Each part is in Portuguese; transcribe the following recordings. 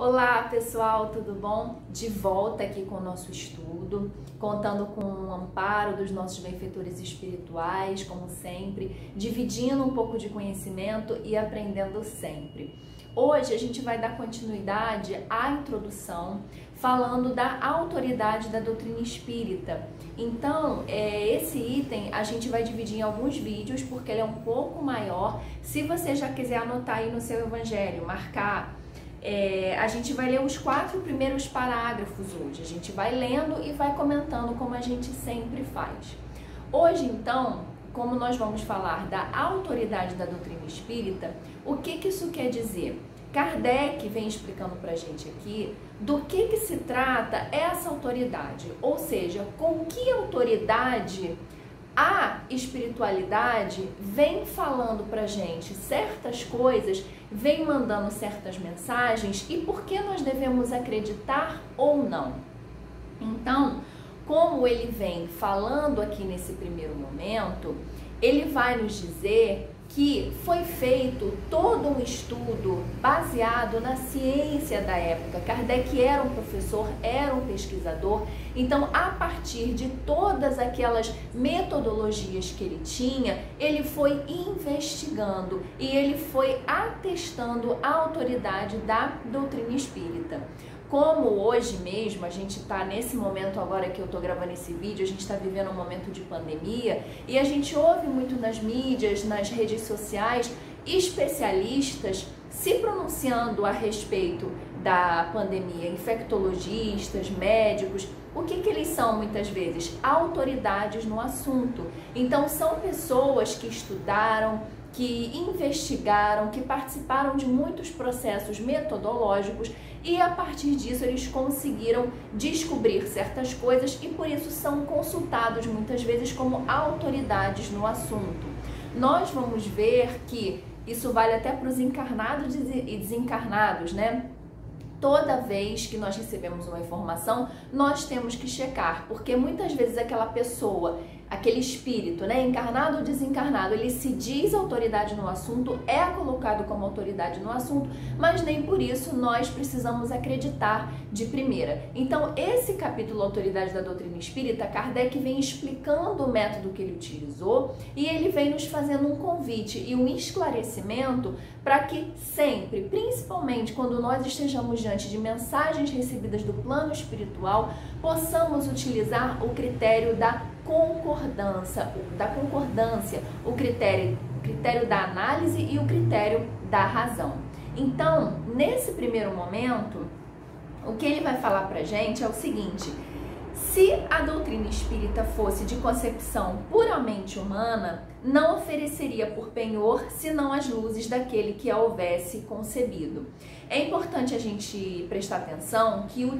Olá pessoal, tudo bom? De volta aqui com o nosso estudo, contando com o amparo dos nossos benfeitores espirituais, como sempre, dividindo um pouco de conhecimento e aprendendo sempre. Hoje a gente vai dar continuidade à introdução, falando da autoridade da doutrina espírita. Então, esse item a gente vai dividir em alguns vídeos, porque ele é um pouco maior. Se você já quiser anotar aí no seu evangelho, marcar, a gente vai ler os 4 primeiros parágrafos hoje. A gente vai lendo e vai comentando como a gente sempre faz. Hoje, então, como nós vamos falar da autoridade da doutrina espírita, o que isso quer dizer? Kardec vem explicando pra gente aqui do que se trata essa autoridade, ou seja, com que autoridade a espiritualidade vem falando pra gente certas coisas, vem mandando certas mensagens e por que nós devemos acreditar ou não. Então, como ele vem falando aqui nesse primeiro momento, ele vai nos dizer que foi feito todo um estudo baseado na ciência da época. Kardec era um professor, era um pesquisador, então a partir de todas aquelas metodologias que ele tinha, ele foi investigando e ele foi atestando a autoridade da doutrina espírita. Como hoje mesmo, a gente está nesse momento agora que eu estou gravando esse vídeo, a gente está vivendo um momento de pandemia e a gente ouve muito nas mídias, nas redes sociais, especialistas se pronunciando a respeito da pandemia, infectologistas, médicos. O que eles são muitas vezes? Autoridades no assunto. Então são pessoas que estudaram, que investigaram, que participaram de muitos processos metodológicos e a partir disso eles conseguiram descobrir certas coisas e por isso são consultados muitas vezes como autoridades no assunto. Nós vamos ver que isso vale até para os encarnados e desencarnados, né? Toda vez que nós recebemos uma informação, nós temos que checar, porque muitas vezes aquela pessoa, aquele espírito, né, encarnado ou desencarnado, ele se diz autoridade no assunto, é colocado como autoridade no assunto, mas nem por isso nós precisamos acreditar de primeira. Então, esse capítulo Autoridade da Doutrina Espírita, Kardec vem explicando o método que ele utilizou e ele vem nos fazendo um convite e um esclarecimento para que sempre, principalmente quando nós estejamos diante de mensagens recebidas do plano espiritual, possamos utilizar o critério da concordância, o critério da análise e o critério da razão. Então, nesse primeiro momento, o que ele vai falar pra gente é o seguinte: se a doutrina espírita fosse de concepção puramente humana, não ofereceria por penhor senão as luzes daquele que a houvesse concebido. É importante a gente prestar atenção que o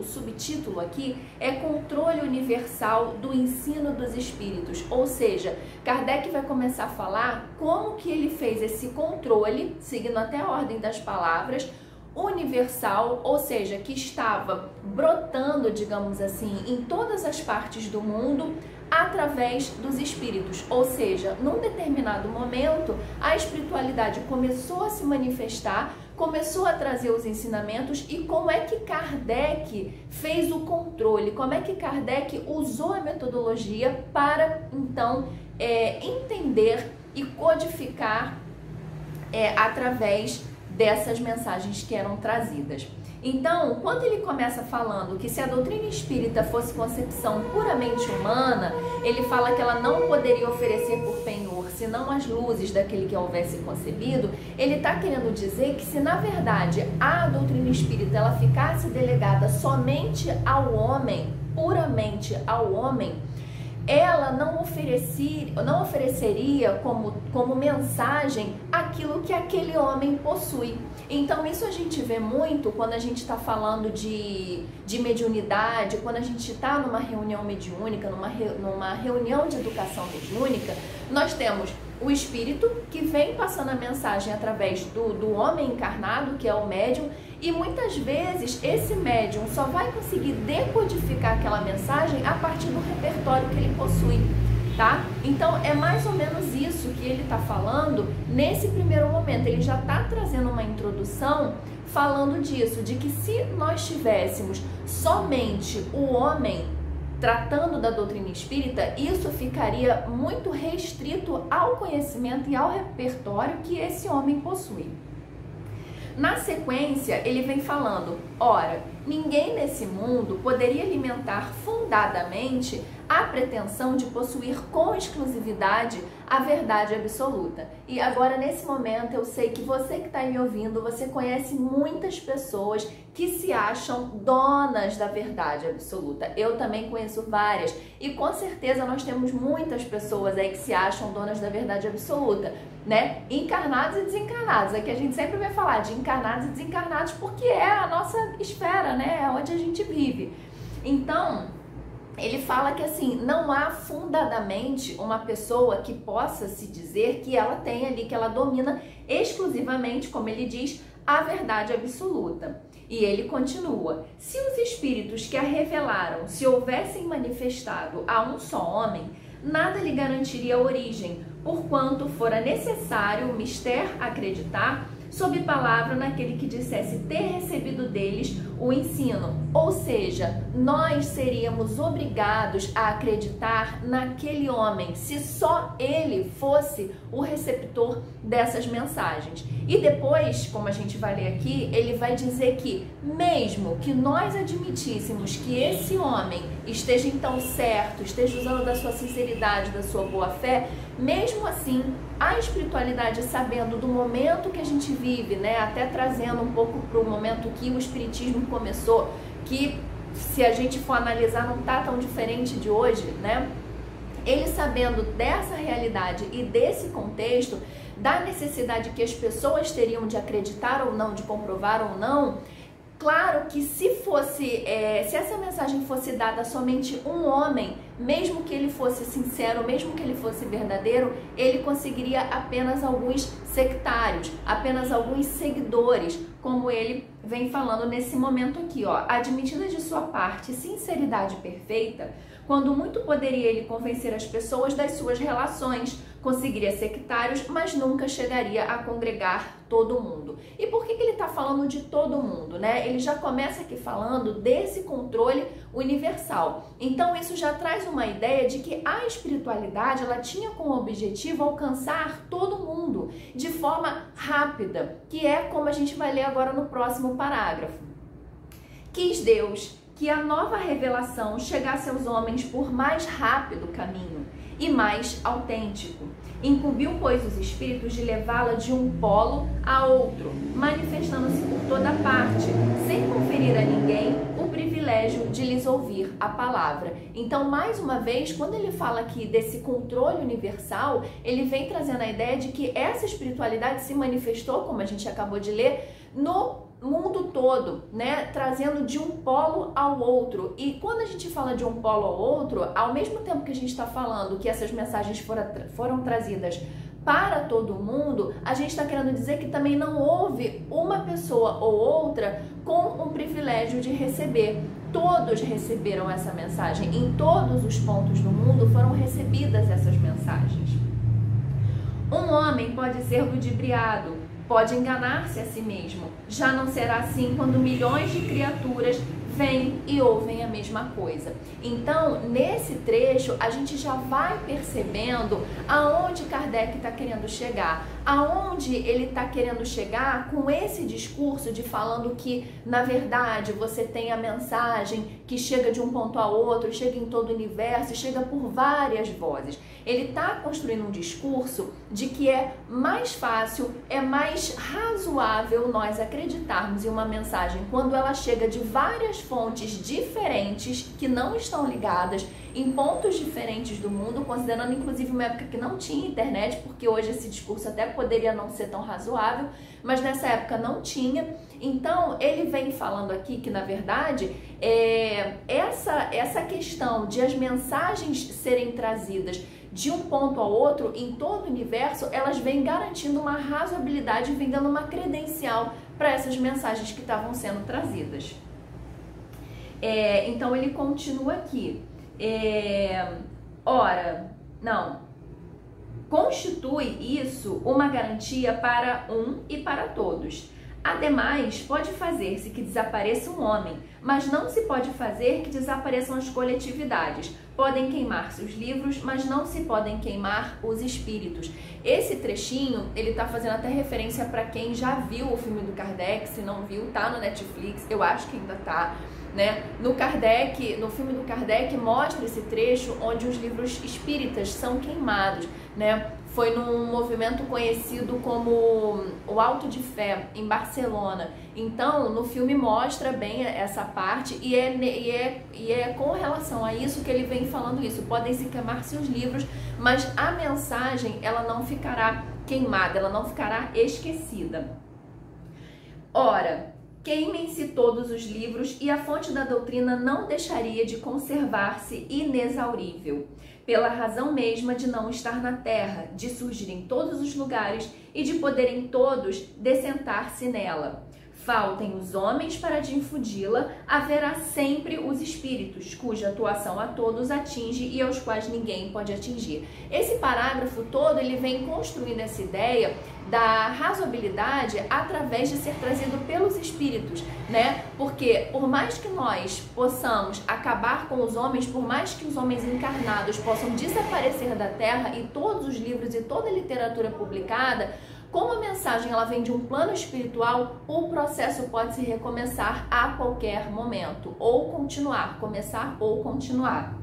subtítulo aqui é Controle Universal do Ensino dos Espíritos, ou seja, Kardec vai começar a falar como que ele fez esse controle, seguindo até a ordem das palavras, universal, ou seja, que estava brotando, digamos assim, em todas as partes do mundo através dos espíritos, ou seja, num determinado momento a espiritualidade começou a se manifestar, começou a trazer os ensinamentos e como é que Kardec fez o controle, como é que Kardec usou a metodologia para então entender e codificar através dessas mensagens que eram trazidas. Então, quando ele começa falando que se a doutrina espírita fosse concepção puramente humana, ele fala que ela não poderia oferecer por penhor senão as luzes daquele que a houvesse concebido, ele está querendo dizer que se na verdade a doutrina espírita ela ficasse delegada somente ao homem, puramente ao homem, ela não ofereceria como mensagem aquilo que aquele homem possui. Então isso a gente vê muito quando a gente está falando de mediunidade, quando a gente está numa reunião mediúnica, numa reunião de educação mediúnica, nós temos o espírito que vem passando a mensagem através do homem encarnado, que é o médium, e muitas vezes esse médium só vai conseguir decodificar aquela mensagem a partir do repertório que ele possui. tá? Então é mais ou menos isso que ele está falando nesse primeiro momento. Ele já está trazendo uma introdução falando disso, de que se nós tivéssemos somente o homem tratando da doutrina espírita, isso ficaria muito restrito ao conhecimento e ao repertório que esse homem possui. Na sequência, ele vem falando: ora, ninguém nesse mundo poderia alimentar fundadamente a pretensão de possuir com exclusividade a verdade absoluta. E agora, nesse momento, eu sei que você que está me ouvindo, você conhece muitas pessoas que se acham donas da verdade absoluta. Eu também conheço várias. E com certeza nós temos muitas pessoas aí que se acham donas da verdade absoluta, né? Encarnados e desencarnados. Aqui a gente sempre vai falar de encarnados e desencarnados porque é a nossa esfera, né? É onde a gente vive. Então, ele fala que assim, não há fundadamente uma pessoa que possa se dizer que ela tem ali, que ela domina exclusivamente, como ele diz, a verdade absoluta. E ele continua: se os espíritos que a revelaram se houvessem manifestado a um só homem, nada lhe garantiria origem, porquanto fora necessário o mister acreditar sob palavra naquele que dissesse ter recebido deles o ensino. Ou seja, nós seríamos obrigados a acreditar naquele homem, se só ele fosse o receptor dessas mensagens. E depois, como a gente vai ler aqui, ele vai dizer que mesmo que nós admitíssemos que esse homem esteja então certo, esteja usando da sua sinceridade, da sua boa fé, mesmo assim, a espiritualidade, sabendo do momento que a gente vive, né, até trazendo um pouco para o momento que o espiritismo começou, que se a gente for analisar não está tão diferente de hoje, né? Ele sabendo dessa realidade e desse contexto, da necessidade que as pessoas teriam de acreditar ou não, de comprovar ou não, claro que se essa mensagem fosse dada a somente um homem, mesmo que ele fosse sincero, mesmo que ele fosse verdadeiro, ele conseguiria apenas alguns sectários, apenas alguns seguidores, como ele vem falando nesse momento aqui, ó. Admitida de sua parte sinceridade perfeita, quando muito poderia ele convencer as pessoas das suas relações, conseguiria sectários, mas nunca chegaria a congregar todo mundo. E por que ele está falando de todo mundo, né? Ele já começa aqui falando desse controle universal. Então isso já traz uma ideia de que a espiritualidade, ela tinha como objetivo alcançar todo mundo de forma rápida, que é como a gente vai ler agora no próximo parágrafo. Quis Deus que a nova revelação chegasse aos homens por mais rápido caminho e mais autêntico. Incumbiu, pois, os espíritos de levá-la de um polo a outro, manifestando-se por toda parte, sem conferir a ninguém o privilégio de lhes ouvir a palavra. Então, mais uma vez, quando ele fala aqui desse controle universal, ele vem trazendo a ideia de que essa espiritualidade se manifestou, como a gente acabou de ler, no mundo todo, né, trazendo de um polo ao outro. E quando a gente fala de um polo ao outro, ao mesmo tempo que a gente está falando que essas mensagens foram trazidas para todo mundo, a gente está querendo dizer que também não houve uma pessoa ou outra com um privilégio de receber. Todos receberam essa mensagem, em todos os pontos do mundo foram recebidas essas mensagens. Um homem pode ser ludibriado, pode enganar-se a si mesmo. Já não será assim quando milhões de criaturas vêm e ouvem a mesma coisa. Então, nesse trecho, a gente já vai percebendo aonde Kardec está querendo chegar, aonde ele está querendo chegar com esse discurso de falando que, na verdade, você tem a mensagem que chega de um ponto a outro, chega em todo o universo, chega por várias vozes. Ele está construindo um discurso de que é mais fácil, é mais razoável nós acreditarmos em uma mensagem quando ela chega de várias fontes diferentes que não estão ligadas em pontos diferentes do mundo, considerando inclusive uma época que não tinha internet, porque hoje esse discurso até poderia não ser tão razoável, mas nessa época não tinha. Então ele vem falando aqui que na verdade essa questão de as mensagens serem trazidas de um ponto ao outro em todo o universo, elas vêm garantindo uma razoabilidade, vêm dando uma credencial para essas mensagens que estavam sendo trazidas. Então ele continua aqui. Constitui isso uma garantia para um e para todos. Ademais, pode fazer-se que desapareça um homem, mas não se pode fazer que desapareçam as coletividades. Podem queimar-se os livros, mas não se podem queimar os espíritos. Esse trechinho, ele tá fazendo até referência para quem já viu o filme do Kardec. Se não viu, tá no Netflix, eu acho que ainda tá, né? No filme do Kardec, mostra esse trecho onde os livros espíritas são queimados, né? Foi num movimento conhecido como o Auto de Fé, em Barcelona. Então, no filme mostra bem essa parte e é com relação a isso que ele vem falando isso. Podem se queimar-se os livros, mas a mensagem, ela não ficará queimada, ela não ficará esquecida. Ora, queimem-se todos os livros e a fonte da doutrina não deixaria de conservar-se inexaurível, pela razão mesma de não estar na terra, de surgir em todos os lugares e de poderem todos dessentar-se nela. Faltem os homens para difundi-la, haverá sempre os espíritos, cuja atuação a todos atinge e aos quais ninguém pode atingir. Esse parágrafo todo, ele vem construindo essa ideia da razoabilidade através de ser trazido pelos espíritos, né? Porque por mais que nós possamos acabar com os homens, por mais que os homens encarnados possam desaparecer da Terra e todos os livros e toda a literatura publicada, como a mensagem ela vem de um plano espiritual, o processo pode se recomeçar a qualquer momento, ou continuar, começar ou continuar.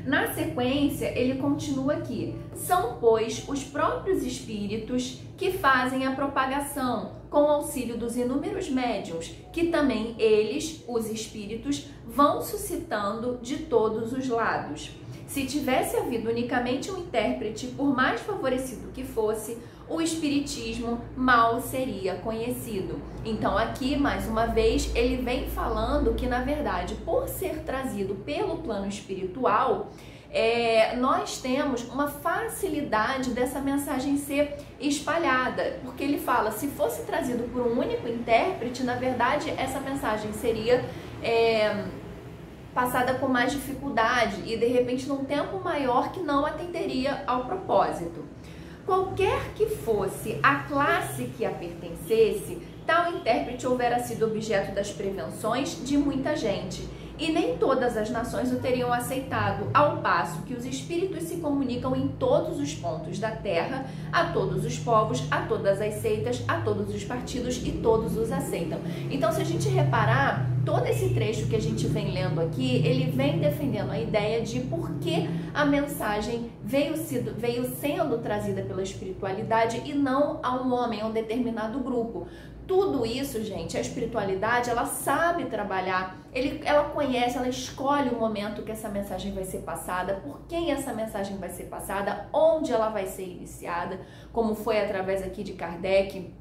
Na sequência, ele continua aqui. São, pois, os próprios espíritos que fazem a propagação, com auxílio dos inúmeros médiuns, que também eles, os espíritos, vão suscitando de todos os lados. Se tivesse havido unicamente um intérprete, por mais favorecido que fosse, o espiritismo mal seria conhecido. Então aqui, mais uma vez, ele vem falando que, na verdade, por ser trazido pelo plano espiritual, nós temos uma facilidade dessa mensagem ser espalhada, porque ele fala, se fosse trazido por um único intérprete, na verdade, essa mensagem seria passada com mais dificuldade e, de repente, num tempo maior que não atenderia ao propósito. Qualquer que fosse a classe que a pertencesse, tal intérprete houvera sido objeto das prevenções de muita gente, e nem todas as nações o teriam aceitado, ao passo que os espíritos se comunicam em todos os pontos da terra, a todos os povos, a todas as seitas, a todos os partidos, e todos os aceitam. Então, se a gente reparar, todo esse trecho que a gente vem lendo aqui, ele vem defendendo a ideia de por que a mensagem veio sendo trazida pela espiritualidade e não a um homem, a um determinado grupo. Tudo isso, gente, a espiritualidade, ela sabe trabalhar, ela conhece, ela escolhe o momento que essa mensagem vai ser passada, por quem essa mensagem vai ser passada, onde ela vai ser iniciada, como foi através aqui de Kardec,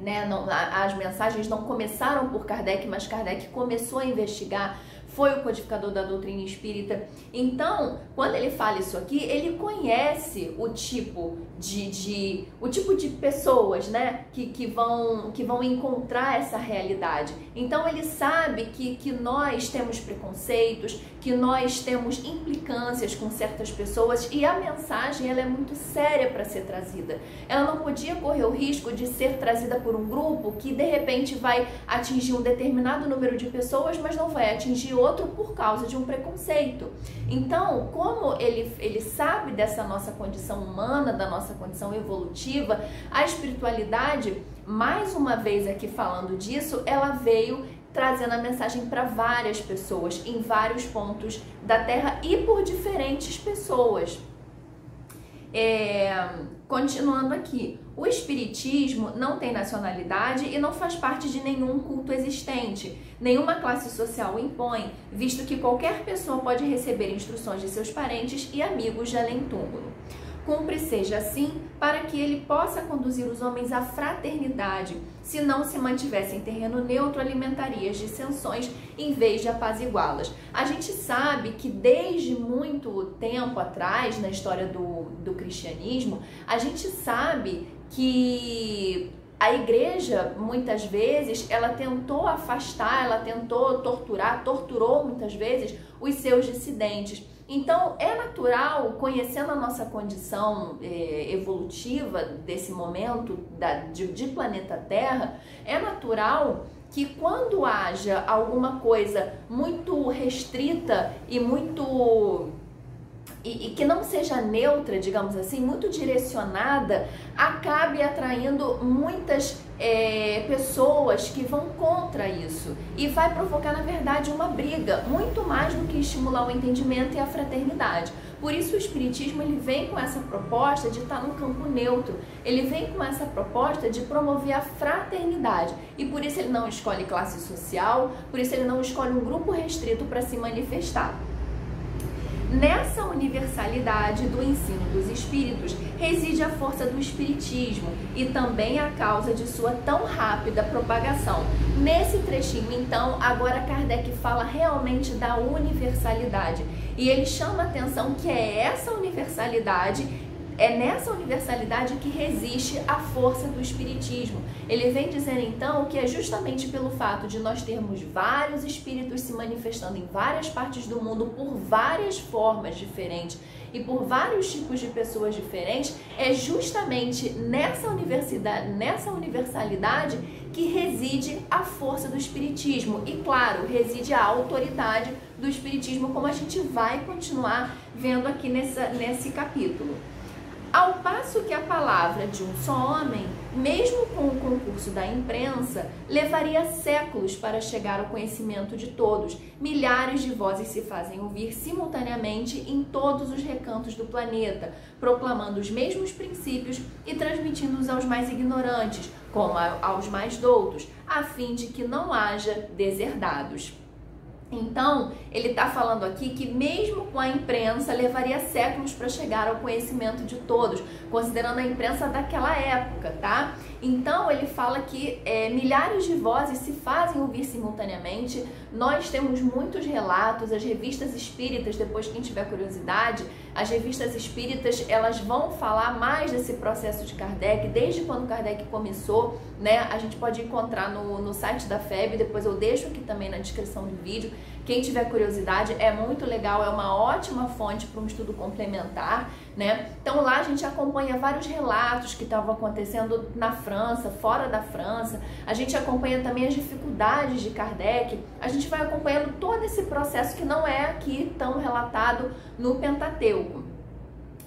né? As mensagens não começaram por Kardec, mas Kardec começou a investigar, foi o codificador da doutrina espírita. Então, quando ele fala isso aqui, ele conhece o tipo de pessoas, né, que vão encontrar essa realidade. Então, ele sabe que nós temos preconceitos, que nós temos implicâncias com certas pessoas, e a mensagem ela é muito séria para ser trazida. Ela não podia correr o risco de ser trazida por um grupo que de repente vai atingir um determinado número de pessoas, mas não vai atingir outro por causa de um preconceito. Então, como ele sabe dessa nossa condição humana, da nossa condição evolutiva, a espiritualidade, mais uma vez aqui falando disso, ela veio trazendo a mensagem para várias pessoas, em vários pontos da Terra e por diferentes pessoas. Continuando aqui, o espiritismo não tem nacionalidade e não faz parte de nenhum culto existente. Nenhuma classe social o impõe, visto que qualquer pessoa pode receber instruções de seus parentes e amigos de além-túmulo. Cumpre seja assim para que ele possa conduzir os homens à fraternidade. Se não se mantivesse em terreno neutro, alimentaria as dissensões em vez de apaziguá-las. A gente sabe que desde muito tempo atrás, na história do cristianismo, a gente sabe que a igreja, muitas vezes, ela tentou afastar, ela tentou torturou muitas vezes os seus dissidentes. Então é natural, conhecendo a nossa condição evolutiva desse momento de planeta Terra, é natural que quando haja alguma coisa muito restrita e que não seja neutra, digamos assim, muito direcionada, acabe atraindo muitas pessoas que vão contra isso e vai provocar, na verdade, uma briga, muito mais do que estimular o entendimento e a fraternidade. Por isso o Espiritismo ele vem com essa proposta de estar num campo neutro, ele vem com essa proposta de promover a fraternidade e por isso ele não escolhe classe social, por isso ele não escolhe um grupo restrito para se manifestar. Nessa universalidade do ensino dos espíritos reside a força do espiritismo e também a causa de sua tão rápida propagação. Nesse trechinho, então, agora Kardec fala realmente da universalidade e ele chama a atenção que é essa universalidade, é nessa universalidade que resiste a força do espiritismo. Ele vem dizendo então que é justamente pelo fato de nós termos vários espíritos se manifestando em várias partes do mundo por várias formas diferentes e por vários tipos de pessoas diferentes, é justamente nessa universalidade que reside a força do espiritismo e, claro, reside a autoridade do espiritismo, como a gente vai continuar vendo aqui nesse capítulo. Ao passo que a palavra de um só homem, mesmo com o concurso da imprensa, levaria séculos para chegar ao conhecimento de todos. Milhares de vozes se fazem ouvir simultaneamente em todos os recantos do planeta, proclamando os mesmos princípios e transmitindo-os aos mais ignorantes, como aos mais doutos, a fim de que não haja deserdados. Então, ele está falando aqui que mesmo com a imprensa levaria séculos para chegar ao conhecimento de todos, considerando a imprensa daquela época, tá? Então, ele fala que milhares de vozes se fazem ouvir simultaneamente. Nós temos muitos relatos, as revistas espíritas, depois quem tiver curiosidade, as revistas espíritas, elas vão falar mais desse processo de Kardec, desde quando Kardec começou, né? A gente pode encontrar no site da FEB, depois eu deixo aqui também na descrição do vídeo. Quem tiver curiosidade, é muito legal, é uma ótima fonte para um estudo complementar, né? Então lá a gente acompanha vários relatos que estavam acontecendo na França, fora da França, a gente acompanha também as dificuldades de Kardec, a gente vai acompanhando todo esse processo que não é aqui tão relatado no Pentateuco,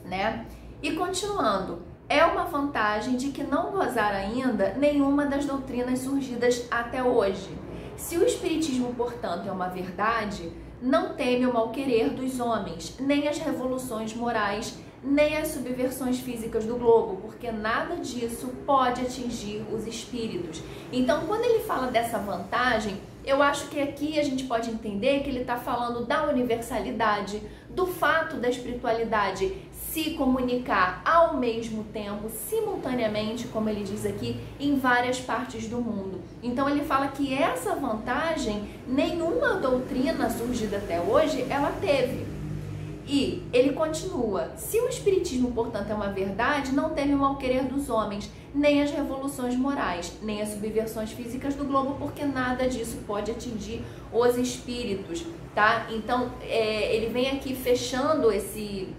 né? E continuando, é uma vantagem de que não gozar ainda nenhuma das doutrinas surgidas até hoje. Se o Espiritismo, portanto, é uma verdade, não teme o mal-querer dos homens, nem as revoluções morais, nem as subversões físicas do globo, porque nada disso pode atingir os espíritos. Então, quando ele fala dessa vantagem, eu acho que aqui a gente pode entender que ele está falando da universalidade, do fato da espiritualidade se comunicar ao mesmo tempo, simultaneamente, como ele diz aqui, em várias partes do mundo. Então ele fala que essa vantagem, nenhuma doutrina surgida até hoje, ela teve. E ele continua, se o Espiritismo, portanto, é uma verdade, não teme o mal-querer dos homens, nem as revoluções morais, nem as subversões físicas do globo, porque nada disso pode atingir os espíritos, tá? Então, ele vem aqui fechando esse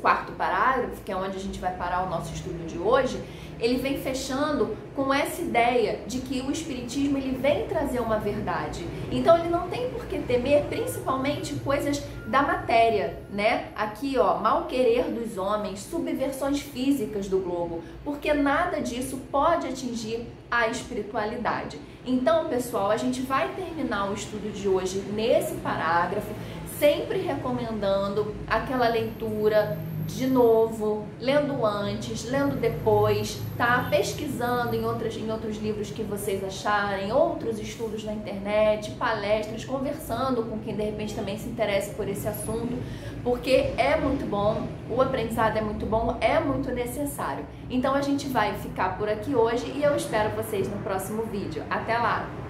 quarto parágrafo, que é onde a gente vai parar o nosso estudo de hoje. Ele vem fechando com essa ideia de que o Espiritismo ele vem trazer uma verdade. Então ele não tem por que temer, principalmente coisas da matéria, né? Aqui, ó, mal-querer dos homens, subversões físicas do globo, porque nada disso pode atingir a espiritualidade. Então, pessoal, a gente vai terminar o estudo de hoje nesse parágrafo, sempre recomendando aquela leitura de novo, lendo antes, lendo depois, tá? Pesquisando em outros livros que vocês acharem, outros estudos na internet, palestras, conversando com quem de repente também se interessa por esse assunto, porque é muito bom, o aprendizado é muito bom, é muito necessário. Então a gente vai ficar por aqui hoje e eu espero vocês no próximo vídeo. Até lá!